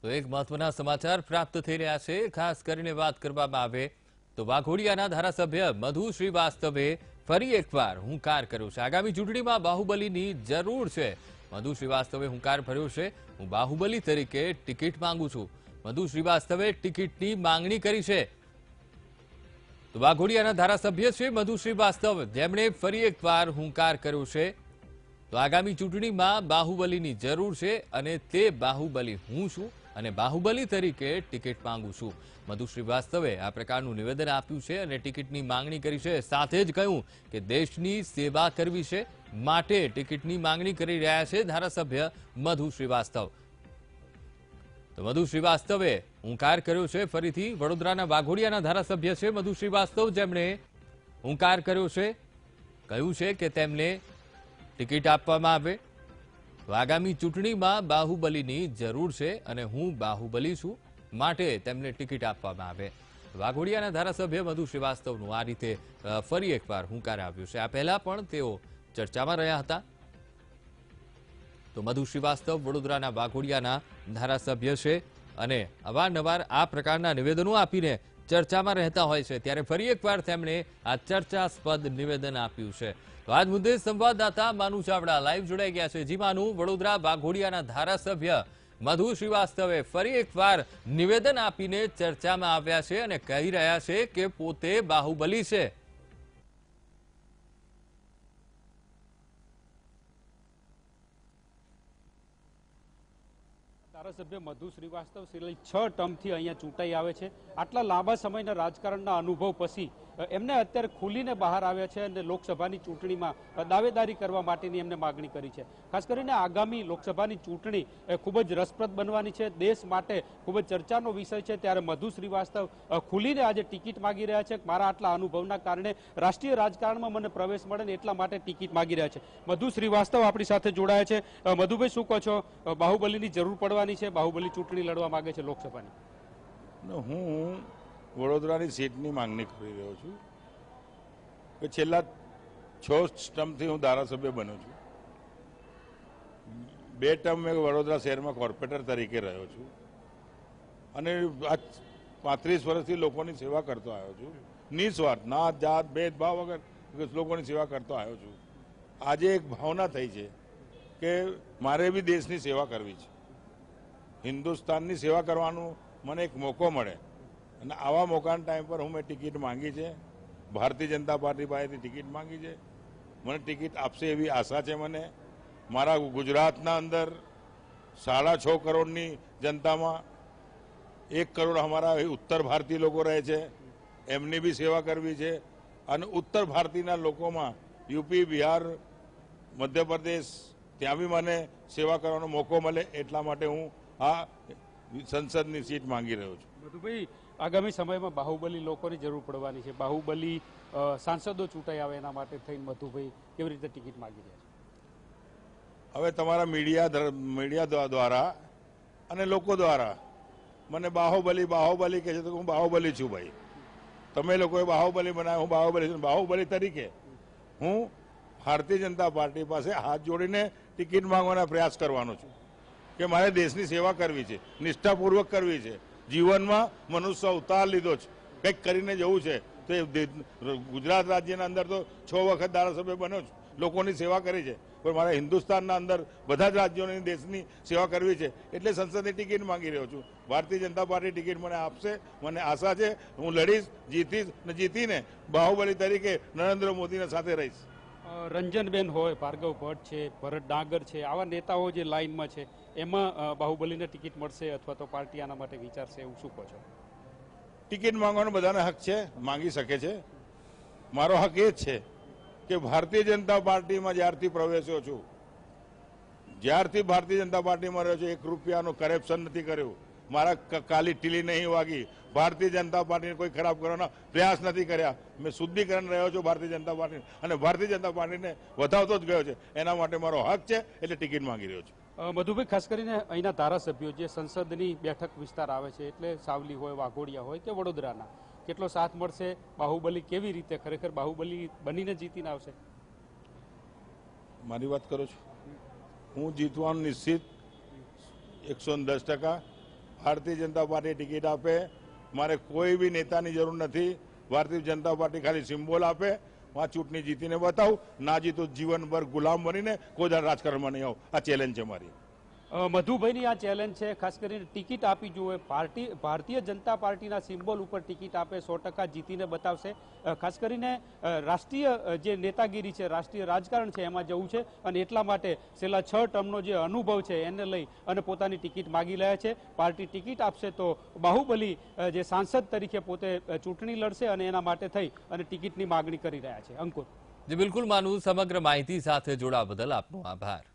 તો એક મહત્વના સમાચાર પ્રાપ્ત થઈ રહ્યા છે. ખાસ કરીને વાત કરવામાં આવે તો વાઘોડિયાના ધારાસભ્ય મધુ શ્રીવાસ્તવે ફરી એકવાર હુંકાર કર્યો છે. આગામી ચૂંટણીમાં બાહુબલીની જરૂર છે. મધુ શ્રીવાસ્તવે હુંકાર ભર્યો છે. હું બાહુબલી તરીકે ટિકિટ માંગુ છું. મધુ શ્રીવાસ્તવે ટિકિટની માંગણી કરી છે. તો વાઘોડિયાના ધારાસભ્ય છે મધુ શ્રીવાસ્તવ, જેમણે ફરી એકવાર હુંકાર કર્યો છે. તો આગામી ચૂંટણીમાં બાહુબલીની જરૂર છે અને તે બાહુબલી હું છું અને બાહુબલી તરીકે ટિકિટ માંગુ છું. મધુ શ્રીવાસ્તવે આ પ્રકારનું નિવેદન આપ્યું છે અને ટિકિટની માંગણી કરી છે. સાથે જ કહ્યું કે દેશની સેવા કરવી છે, માટે ટિકિટની માંગણી કરી રહ્યા છે ધારાસભ્ય મધુ શ્રીવાસ્તવ. તો મધુ શ્રીવાસ્તવે હુંકાર કર્યો છે. ફરીથી વડોદરાના વાઘોડિયાના ધારાસભ્ય છે મધુ શ્રીવાસ્તવ, જેમણે હુંકાર કર્યો છે. કહ્યું છે કે તેમને ટિકિટ આપવામાં આવે. તો આગામી ચૂંટણીમાં બાહુબલીની જરૂર છે અને હું બાહુબલી છું, માટે તેમને ટિકિટ આપવામાં આવે. વાઘોડિયાના ધારાસભ્ય મધુ શ્રીવાસ્તવનું આ રીતે ફરી એકવાર હુંકાર આવ્યો છે. આ પહેલા પણ તેઓ ચર્ચામાં રહ્યા હતા. તો મધુ શ્રીવાસ્તવ વડોદરાના વાઘોડિયાના ધારાસભ્ય છે અને અવારનવાર આ પ્રકારના નિવેદનો આપીને ચર્ચામાં રહેતા હોય છે. ત્યારે ફરી એકવાર તેમણે આ ચર્ચાસ્પદ નિવેદન આપ્યું છે. તો આજ મુદ્દે સંવાદદાતા માનુ ચાવડા લાઈવ જોડાઈ ગયા છે. જી માનુ, વડોદરા વાઘોડિયાના ધારાસભ્ય મધુ શ્રીવાસ્તવે ફરી એકવાર નિવેદન આપીને ચર્ચામાં આવ્યા છે અને કહી રહ્યા છે કે પોતે બાહુબલી છે. ધારાસભ્ય મધુ શ્રીવાસ્તવ છેલ્લા 6 ટર્મથી અહીંયા ચૂંટાઈ આવે છે. આટલા લાંબા સમયના રાજકારણના અનુભવ પછી એમને અત્યારે ખુલીને બહાર આવ્યા છે અને લોકસભાની ચૂંટણીમાં દાવેદારી કરવા માટેની એમને માગણી કરી છે. ખાસ કરીને આગામી લોકસભાની ચૂંટણી ખૂબ જ રસપ્રદ બનવાની છે, દેશ માટે ખૂબ જ ચર્ચાનો વિષય છે. ત્યારે મધુ શ્રીવાસ્તવ ખુલીને આજે ટિકિટ માગી રહ્યા છે. મારા આટલા અનુભવના કારણે રાષ્ટ્રીય રાજકારણમાં મને પ્રવેશ મળે ને એટલા માટે ટિકિટ માગી રહ્યા છે. મધુ શ્રીવાસ્તવ આપણી સાથે જોડાયા છે. મધુભાઈ, શું કહો છો? બાહુબલીની જરૂર પડવાની છે, બાહુબલી ચૂંટણી લડવા માંગે છે લોકસભાની. હું વડોદરાની સીટની માંગણી કરી રહ્યો છું કે છેલ્લા 6 ટર્મથી હું ધારાસભ્ય બન્યો છું. 2 ટર્મ મેં વડોદરા શહેરમાં કોર્પોરેટર તરીકે રહ્યો છું અને આ 35 વર્ષથી લોકોની સેવા કરતો આવ્યો છું. નિસ્વાર્થ, નાત જાત ભેદભાવ વગર લોકોની સેવા કરતો આવ્યો છું. આજે એક ભાવના થઈ છે કે મારે બી દેશની સેવા કરવી છે, હિન્દુસ્તાનની સેવા કરવાનું મને એક મોકો મળે અને આવા મોકાના ટાઈમ પર મેં ટિકિટ માંગી છે. ભારતીય જનતા પાર્ટી પાસેથી ટિકિટ માંગી છે. મને ટિકિટ આપશે એવી આશા છે. મને મારા ગુજરાતના અંદર 6.5 કરોડની જનતામાં 1 કરોડ અમારા ઉત્તર ભારતીય લોકો રહે છે, એમની બી સેવા કરવી છે. અને ઉત્તર ભારતીયના લોકોમાં યુપી, બિહાર, મધ્યપ્રદેશ, ત્યાં બી મને સેવા કરવાનો મોકો મળે, એટલા માટે હું આ સંસદની સીટ માંગી રહ્યો છું. મધુભાઈ, આગામી સમયમાં બાહુબલી લોકોની જરૂર પડવાની છે. બાહુબલી સાંસદો ચૂંટાઈ આવે એના માટે થઈને મધુભાઈ કેવી રીતે ટિકિટ માંગી રહ્યા છે? હવે તમારા મીડિયા દ્વારા અને લોકો દ્વારા મને બાહુબલી કહે છે તો હું બાહુબલી છું. ભાઈ, તમે લોકોએ બાહુબલી બનાવ્યો, હું બાહુબલી છું. બાહુબલી તરીકે હું ભારતીય જનતા પાર્ટી પાસે હાથ જોડીને ટિકિટ માંગવાના પ્રયાસ કરવાનો છું કે મારે દેશની સેવા કરવી છે, નિષ્ઠાપૂર્વક કરવી છે. જીવનમાં મનુષ્ય અવતાર લીધો છે, કંઈક કરીને જવું છે. તો ગુજરાત રાજ્યના અંદર તો 6 વખત ધારાસભ્ય બન્યો છું, લોકોની સેવા કરી છે. પણ મારે હિન્દુસ્તાનના અંદર બધા જ રાજ્યોની દેશની સેવા કરવી છે, એટલે સંસદની ટિકિટ માંગી રહ્યો છું. ભારતીય જનતા પાર્ટી ટિકિટ મને આપશે, મને આશા છે. હું લડીશ, જીતીશ અને જીતીને બાહુબલી તરીકે નરેન્દ્ર મોદીના સાથે રહીશ. રંજનબેન હોય, ભાર્ગવ ભટ્ટ છે, ભરત ડાંગર છે, આવા નેતાઓ જે લાઇનમાં છે, એમાં બાહુબલીને ટિકિટ મળશે અથવા તો પાર્ટી આના માટે વિચારશે, એવું શું કહો છો? ટિકિટ માંગવાનો બધાને હક છે, માંગી શકે છે. મારો હક એ જ છે કે ભારતીય જનતા પાર્ટીમાં જ્યારથી પ્રવેશ્યો છું, જ્યારથી ભારતીય જનતા પાર્ટીમાં રહ્યો છું, 1 રૂપિયાનું કરપ્શન નથી કર્યું, મારા કાલી ટીલી નહીં વાગી, ભારતીય જનતા પાર્ટીને કોઈ ખરાબ કરવાના પ્રયાસ નથી કર્યા. મેં શુદ્ધિકરણ રહ્યો છું ભારતીય જનતા પાર્ટી અને ભારતીય જનતા પાર્ટીને વધાવતો જ ગયો છે. એના માટે મારો હક છે, એટલે ટિકિટ માંગી રહ્યો છું. મધુભાઈ, ખાસ કરીને અહીંના ધારાસભ્યો જે સંસદની બેઠક વિસ્તાર આવે છે, એટલે સાવલી હોય, વાઘોડિયા હોય કે વડોદરાના, કેટલો સાથ મળશે? બાહુબલી કેવી રીતે ખરેખર બાહુબલી બનીને જીતીને આવશે? મારી વાત કરો છો? હું જીતવાનું નિશ્ચિત 110%. ભારતીય જનતા પાર્ટી ટિકિટ આપે, મારે કોઈ બી નેતાની જરૂર નથી. ભારતીય જનતા પાર્ટી ખાલી સિમ્બોલ આપે, હું આ ચૂંટણી જીતીને બતાવું, ના જીતો જીવનભર ગુલામ બનીને કોઈ દર રાજકારણમાં નહીં આવું. આ ચેલેન્જ છે મારી. મધુભાઈની આ ચેલેન્જ છે, ખાસ કરીને ટિકિટ આપી જોઈએ. ભારતીય જનતા પાર્ટીના સિમ્બોલ ઉપર ટિકિટ આપે, 100% જીતીને બતાવશે. ખાસ કરીને રાષ્ટ્રીય જે નેતાગીરી છે, રાષ્ટ્રીય રાજકારણ છે, એમાં જવું છે અને એટલા માટે છેલ્લા 6 ટર્મનો જે અનુભવ છે એને લઈ અને પોતાની ટિકિટ માગી રહ્યા છે. પાર્ટી ટિકિટ આપશે તો બાહુબલી જે સાંસદ તરીકે પોતે ચૂંટણી લડશે અને એના માટે થઈ અને ટિકિટની માગણી કરી રહ્યા છે. અંકુર. જી બિલકુલ માનું. સમગ્ર માહિતી સાથે જોડાવા બદલ આપનો આભાર.